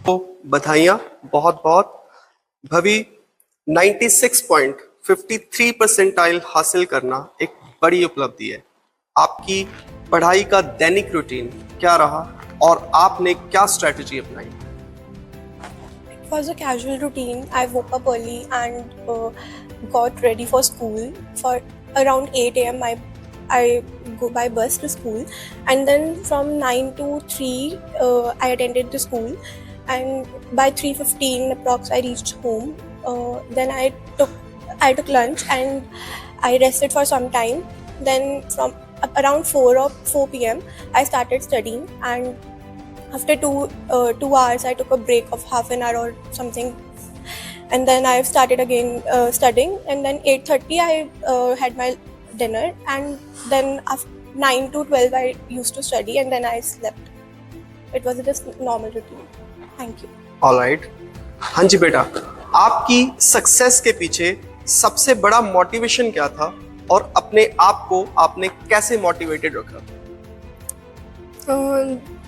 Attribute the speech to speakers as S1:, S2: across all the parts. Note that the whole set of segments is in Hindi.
S1: को बधाइयाँ बहुत बहुत। भवी 96.53 परसेंटाइल हासिल करना एक बड़ी उपलब्धि है। आपकी पढ़ाई का दैनिक रूटीन क्या रहा और आपने क्या स्ट्रेटजी अपनाई?
S2: It was a casual routine. I woke up early and got ready for school. For around 8 a.m. I go by bus to school, and then from 9 to 3 I attended the school, and by 3:15 approx I reached home. Then I took lunch and I rested for some time. Then from around 4 p.m. I started studying, and after 2 hours I took a break of half an hour or something, and then I started again studying, and then 8:30 I had my dinner, and then after 9 to 12 I used to study, and then I slept. It was just normal routine. Thank you.
S1: Alright. हाँ जी बेटा, आपकी सक्सेस के पीछे सबसे बड़ा मोटिवेशन क्या था और अपने आप को आपने कैसे मोटिवेटेड रखा?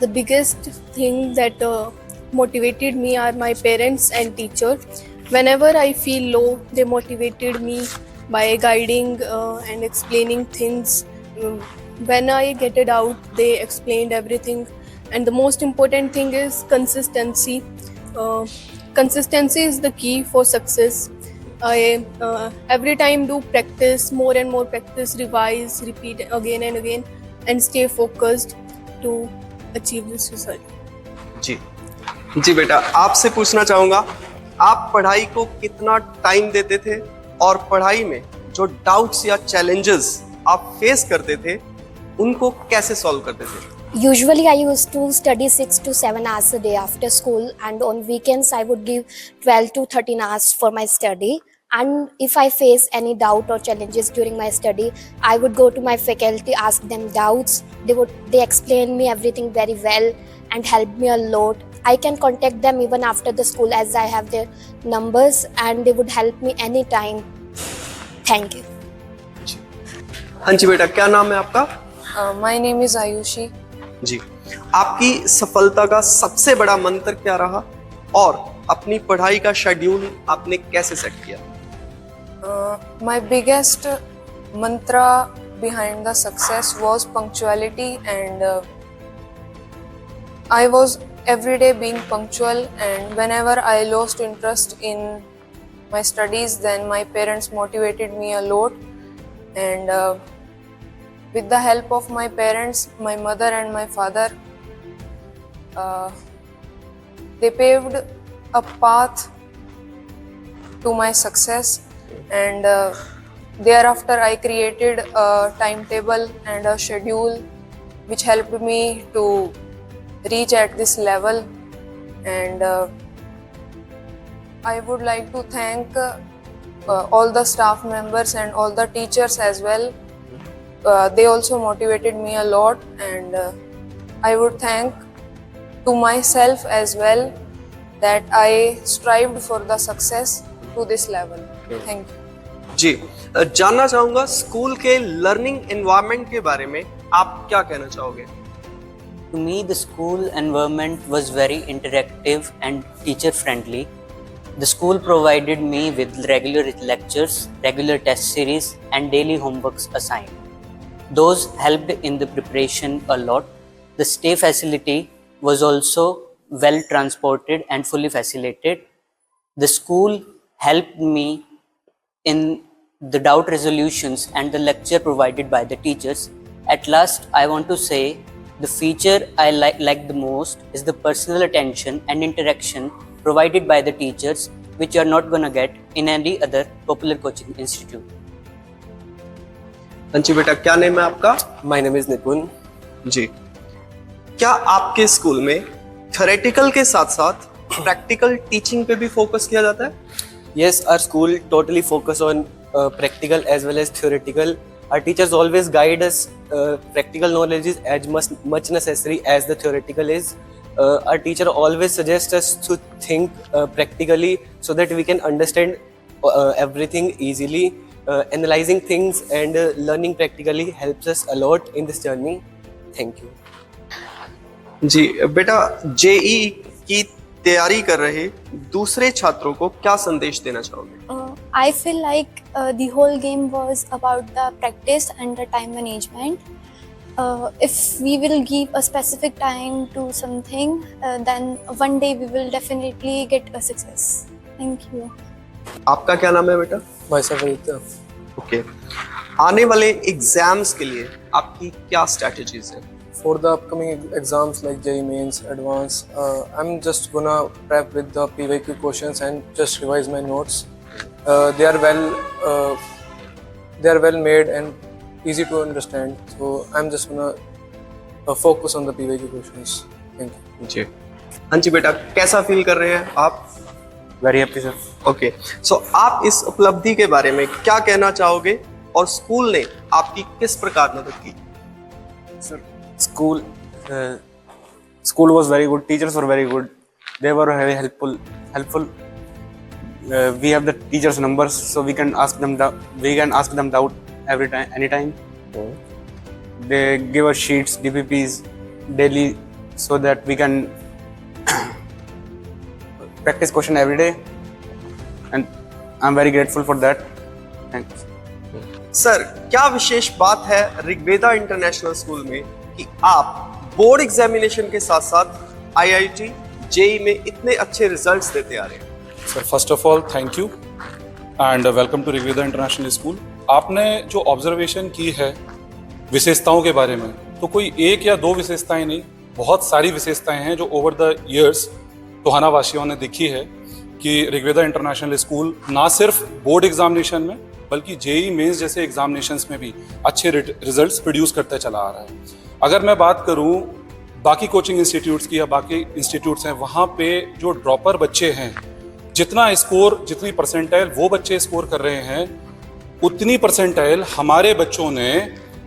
S3: The biggest thing that motivated me are my parents and teacher. Whenever I feel low, they motivated me by guiding and explaining things. When I get it out, they explained everything. And the most important thing is consistency. Consistency is the key for success. I every time do practice, more and more practice, revise, repeat again and again, and stay focused to achieve this result.
S1: जी बेटा, आपसे पूछना चाहूंगा, आप पढ़ाई को कितना टाइम देते थे और पढ़ाई में जो डाउट्स या चैलेंजेस आप फेस करते थे उनको कैसे सॉल्व करते थे?
S4: Usually, I used to study 6 to 7 hours a day after school, and on weekends, I would give 12 to 13 hours for my study. And if I face any doubt or challenges during my study, I would go to my faculty, ask them doubts. They explain me everything very well and help me a lot. I can contact them even after the school, as I have their numbers, and they would help me anytime. Thank you.
S1: हाँ जी बेटा, क्या नाम है आपका?
S3: My name is Ayushi.
S1: जी, आपकी सफलता का सबसे बड़ा मंत्र क्या रहा और अपनी पढ़ाई का शेड्यूल आपने कैसे सेट किया?
S3: My biggest mantra behind the success was punctuality, and I was every day being punctual, and whenever I lost interest in my studies, then my parents motivated me a lot, and with the help of my parents, my mother and my father, they paved a path to my success, and thereafter I created a timetable and a schedule which helped me to reach at this level. And I would like to thank all the staff members and all the teachers as well. They also motivated me a lot, and I would thank to myself as well that I strived for the success to this level. Thank you.
S1: जी, जानना चाहूंगा स्कूल के लर्निंग एनवायरनमेंट के बारे में आप क्या कहना चाहोगे?
S5: To me, the school environment was very interactive and teacher friendly. The school provided me with regular lectures, regular test series, and daily homeworks assigned. Those helped in the preparation a lot. The stay facility was also well transported and fully facilitated. The school helped me in the doubt resolutions and the lecture provided by the teachers. At last, I want to say the feature I like the most is the personal attention and interaction provided by the teachers, which you are not going to get in any other popular coaching institute.
S1: अंची बेटा, क्या नेम है आपका?
S6: My name is Nipun.
S1: जी, क्या आपके स्कूल में थ्योरेटिकल के साथ साथ प्रैक्टिकल टीचिंग पे भी फोकस किया जाता है?
S6: Yes, our school totally focus on practical as well as theoretical. Our teachers always guide us. Practical knowledge is as much necessary as the theoretical is. Our teacher always suggests us to think practically so that we can understand everything easily. Analyzing things and learning practically helps us a lot in this journey. Thank you.
S1: जी बेटा, जेई की तैयारी कर रहे दूसरे छात्रों को क्या संदेश देना चाहोगे?
S7: I feel like the whole game was about the practice and the time management. If we will give a specific time to something, then one day we will definitely get a success. Thank you.
S1: आपका क्या नाम है बेटा? ओके, आने वाले एग्जाम्स के लिए आपकी क्या स्ट्रेटजीज है?
S8: For the upcoming exams like JEE Mains, Advanced, I'm just gonna prep with the PYQ questions and just revise my notes. They are well made and easy to understand. So I'm just gonna focus on the PYQ questions. Thank you.
S1: जी हाँ जी बेटा, कैसा फील कर रहे हैं आप?
S9: Very happy sir.
S1: ओके, सो आप इस उपलब्धि के बारे में क्या कहना चाहोगे और स्कूल ने आपकी किस प्रकार मदद की?
S9: Sir school was very good, teachers were very good, they were very helpful. We have the teachers numbers, so we can ask them doubt every time, anytime. They give us sheets, DPPs daily, so that we can practice question every day, and I'm very grateful for that. Thanks.
S1: Sir, क्या विशेष बात है ऋग्वेदा इंटरनेशनल स्कूल में कि आप बोर्ड एग्जामिनेशन के साथ साथ IIT, JEE में इतने अच्छे रिजल्ट्स देते आ रहे हैं?
S10: Sir, first of all thank you and welcome to Rigveda international school. आपने जो ऑब्जर्वेशन की है विशेषताओं के बारे में, तो कोई एक या दो विशेषताएं नहीं, बहुत सारी विशेषताएं हैं जो ओवर द इयर्स टोहाना वासियों ने देखी है कि ऋग्वेदा इंटरनेशनल स्कूल ना सिर्फ बोर्ड एग्जामिनेशन में बल्कि JEE मेंस जैसे एग्जामिनेशंस में भी अच्छे रिजल्ट्स प्रोड्यूस करते चला आ रहा है। अगर मैं बात करूं बाकी कोचिंग इंस्टीट्यूट्स की या बाकी इंस्टीट्यूट्स हैं, वहाँ पे जो ड्रॉपर बच्चे हैं, जितनी परसेंटाइल वो बच्चे स्कोर कर रहे हैं, उतनी परसेंटाइल हमारे बच्चों ने,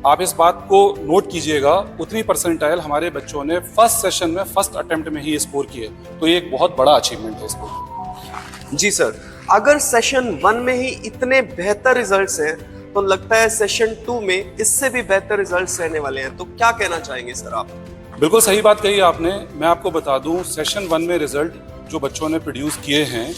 S10: आप इस बात को नोट कीजिएगा, उतनी परसेंटाइल हमारे बच्चों ने फर्स्ट सेशन में फर्स्ट अटेम्प्ट में ही स्कोर किए। तो ये एक बहुत बड़ा अचीवमेंट है स्कूल।
S1: जी सर, अगर सेशन 1 में ही इतने बेहतर रिजल्ट्स हैं तो लगता है सेशन 2 में इससे भी बेहतर रिजल्ट्स रहने वाले हैं, तो क्या कहना चाहेंगे सर आप?
S10: बिल्कुल सही बात कही आपने। मैं आपको बता दूं, सेशन 1 में रिजल्ट जो बच्चों ने प्रोड्यूस किए हैं,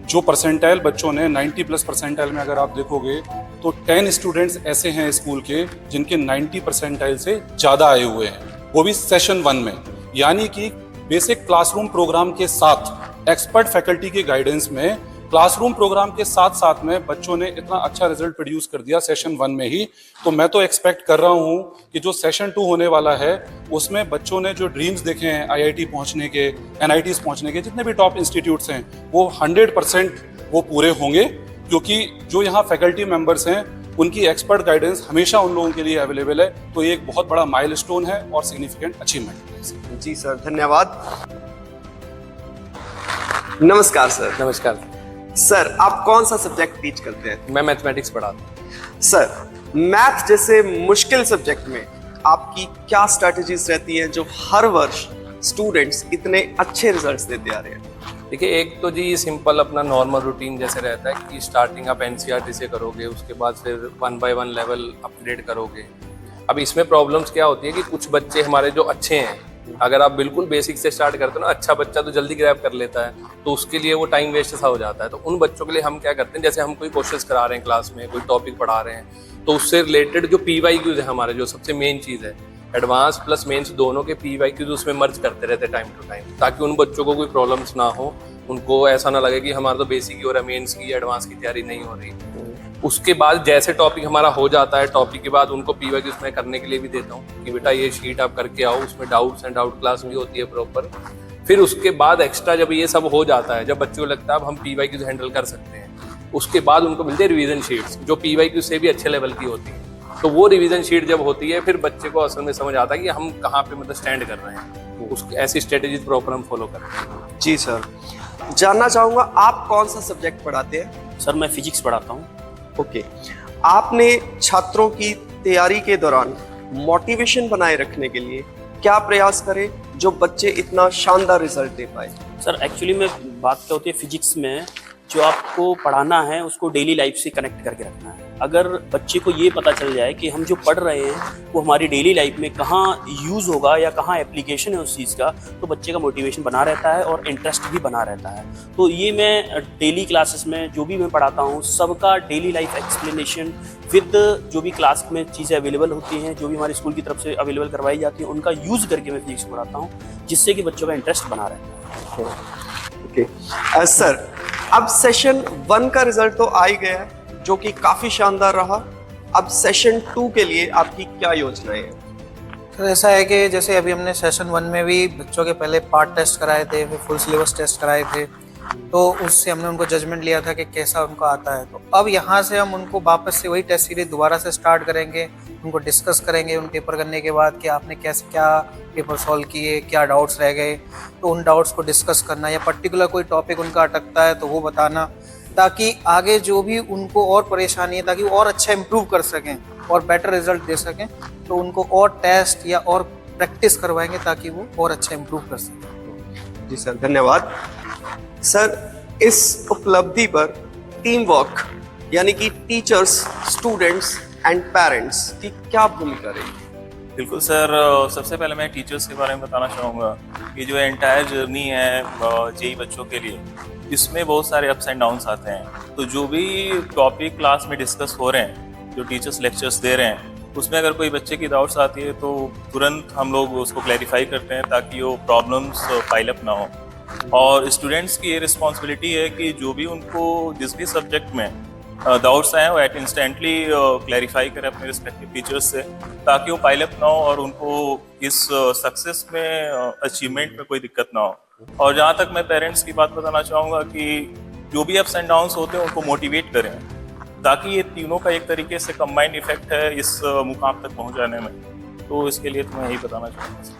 S10: जो परसेंटाइल बच्चों ने 90+ परसेंटाइल में अगर आप देखोगे तो 10 स्टूडेंट्स ऐसे हैं स्कूल के जिनके 90 परसेंटाइल से ज़्यादा आए हुए हैं, वो भी सेशन 1 में। यानी कि बेसिक क्लासरूम प्रोग्राम के साथ एक्सपर्ट फैकल्टी के गाइडेंस में, क्लासरूम प्रोग्राम के साथ साथ में बच्चों ने इतना अच्छा रिजल्ट प्रोड्यूस कर दिया सेशन 1 में ही। तो मैं तो एक्सपेक्ट कर रहा हूँ कि जो सेशन 2 होने वाला है उसमें बच्चों ने जो ड्रीम्स देखे हैं IIT पहुँचने के, NITs पहुँचने के, जितने भी टॉप इंस्टीट्यूट्स हैं, वो 100% वो पूरे होंगे, क्योंकि जो यहाँ फैकल्टी मेंबर्स हैं उनकी एक्सपर्ट गाइडेंस हमेशा उन लोगों के लिए अवेलेबल है। तो ये एक बहुत बड़ा माइलस्टोन है और सिग्निफिकेंट अचीवमेंट है।
S1: जी सर, धन्यवाद। नमस्कार सर।
S11: नमस्कार
S1: सर, आप कौन सा सब्जेक्ट टीच करते हैं?
S11: मैं मैथमेटिक्स पढ़ाता हूँ।
S1: सर, मैथ जैसे मुश्किल सब्जेक्ट में आपकी क्या स्ट्रैटेजीज रहती हैं जो हर वर्ष स्टूडेंट्स इतने अच्छे रिजल्ट्स देते आ रहे हैं?
S11: देखिए, एक तो जी सिंपल अपना नॉर्मल रूटीन जैसे रहता है कि स्टार्टिंग आप NCERT से करोगे, उसके बाद फिर 1 by 1 लेवल अपग्रेड करोगे। अब इसमें प्रॉब्लम्स क्या होती है कि कुछ बच्चे हमारे जो अच्छे हैं, अगर आप बिल्कुल बेसिक से स्टार्ट करते हो ना, अच्छा बच्चा तो जल्दी ग्रैब कर लेता है, तो उसके लिए वो टाइम वेस्ट सा हो जाता है। तो उन बच्चों के लिए हम क्या करते हैं, जैसे हम कोई क्वेश्चंस करा रहे हैं क्लास में, कोई टॉपिक पढ़ा रहे हैं, तो उससे रिलेटेड जो PYQs है हमारे, जो सबसे मेन चीज़ है, एडवांस प्लस मेंस दोनों के PYQs उसमें मर्ज करते रहते टाइम टू टाइम, ताकि उन बच्चों को कोई प्रॉब्लम्स ना हो, उनको ऐसा ना लगे कि हमारा तो बेसिक ही हो रहा है, मेंस की एडवांस की तैयारी नहीं हो रही। उसके बाद जैसे टॉपिक हमारा हो जाता है, टॉपिक के बाद उनको PYQs मैं करने के लिए भी देता हूँ कि बेटा ये शीट आप करके आओ, उसमें डाउट्स एंड डाउट क्लास भी होती है प्रॉपर। फिर उसके बाद एक्स्ट्रा जब ये सब हो जाता है, जब बच्चों को लगता है अब हम PYQs हैंडल कर सकते हैं, उसके बाद उनको मिलते हैं रिवीजन शीट्स जो PYQ से भी अच्छे लेवल की होती है। तो वो रिवीजन शीट जब होती है, फिर बच्चे को असल में समझ आता है कि हम कहाँ पे मतलब स्टैंड कर रहे हैं, उसकी ऐसी स्ट्रेटेजीज प्रॉपर हम फॉलो करते हैं।
S1: जी सर, जानना चाहूँगा आप कौन सा सब्जेक्ट पढ़ाते हैं?
S9: सर, मैं फिजिक्स पढ़ाता हूँ।
S1: ओके, आपने छात्रों की तैयारी के दौरान मोटिवेशन बनाए रखने के लिए क्या प्रयास करे जो बच्चे इतना शानदार रिजल्ट दे पाए?
S9: सर, एक्चुअली में बात क्या होती है फिजिक्स में, जो आपको पढ़ाना है उसको डेली लाइफ से कनेक्ट करके रखना है।
S12: अगर बच्चे को ये पता चल जाए कि हम जो पढ़ रहे हैं वो हमारी डेली लाइफ में कहाँ यूज़ होगा या कहाँ एप्लीकेशन है उस चीज़ का, तो बच्चे का मोटिवेशन बना रहता है और इंटरेस्ट भी बना रहता है। तो ये मैं डेली क्लासेस में जो भी मैं पढ़ाता हूँ सबका डेली लाइफ एक्सप्लेनेशन विद जो भी क्लास में चीज़ें अवेलेबल होती हैं, जो भी हमारे स्कूल की तरफ से अवेलेबल करवाई जाती हैं, उनका यूज़ करके मैं फिजिक्स पढ़ाता हूँ, जिससे कि बच्चों का इंटरेस्ट बना रहता है।
S1: ओके सर, अब सेशन 1 का रिजल्ट तो आ ही गया है जो कि काफी शानदार रहा। अब सेशन 2 के लिए आपकी क्या योजनाएं हैं?
S13: तो ऐसा है कि जैसे अभी हमने सेशन 1 में भी बच्चों के पहले पार्ट टेस्ट कराए थे, फिर फुल सिलेबस टेस्ट कराए थे, तो उससे हमने उनको जजमेंट लिया था कि कैसा उनको आता है। तो अब यहाँ से हम उनको वापस से वही टेस्ट सीरीज दोबारा से स्टार्ट करेंगे, उनको डिस्कस करेंगे उन पेपर करने के बाद कि आपने कैसे क्या पेपर सॉल्व किए, क्या डाउट्स रह गए, तो उन डाउट्स को डिस्कस करना, या पर्टिकुलर कोई टॉपिक उनका अटकता है तो वो बताना, ताकि आगे जो भी उनको और परेशानी है ताकि वो और अच्छा इम्प्रूव कर सकें और बेटर रिजल्ट दे सकें। तो उनको और टेस्ट या और प्रैक्टिस करवाएंगे ताकि वो और अच्छा इम्प्रूव कर सकें।
S1: जी सर, धन्यवाद। सर, इस उपलब्धि पर टीम वर्क यानी कि टीचर्स, स्टूडेंट्स एंड पेरेंट्स की क्या भूमिका रही?
S14: बिल्कुल सर, सबसे पहले मैं टीचर्स के बारे में बताना चाहूँगा कि जो एंटायर जर्नी है जेई बच्चों के लिए, इसमें बहुत सारे अप्स एंड डाउन्स आते हैं। तो जो भी टॉपिक क्लास में डिस्कस हो रहे हैं, जो टीचर्स लेक्चर्स दे रहे हैं, उसमें अगर कोई बच्चे की डाउट्स आती है तो तुरंत हम लोग उसको क्लैरिफाई करते हैं ताकि वो प्रॉब्लम्स पाइल अप ना हो। और स्टूडेंट्स की ये रिस्पॉन्सिबिलिटी है कि जो भी उनको जिस भी सब्जेक्ट में डाउट्स आए वो इंस्टेंटली क्लैरिफाई करें अपने रिस्पेक्टिव टीचर्स से, ताकि वो पाइल अप ना हो और उनको इस सक्सेस में अचीवमेंट में कोई दिक्कत ना हो। और जहाँ तक मैं पेरेंट्स की बात बताना चाहूँगा कि जो भी अप्स एंड डाउन्स होते हैं उनको मोटिवेट करें, ताकि ये तीनों का एक तरीके से कंबाइंड इफेक्ट है इस मुकाम तक पहुँचाने में। तो इसके लिए तो मैं यही बताना चाहूँगा।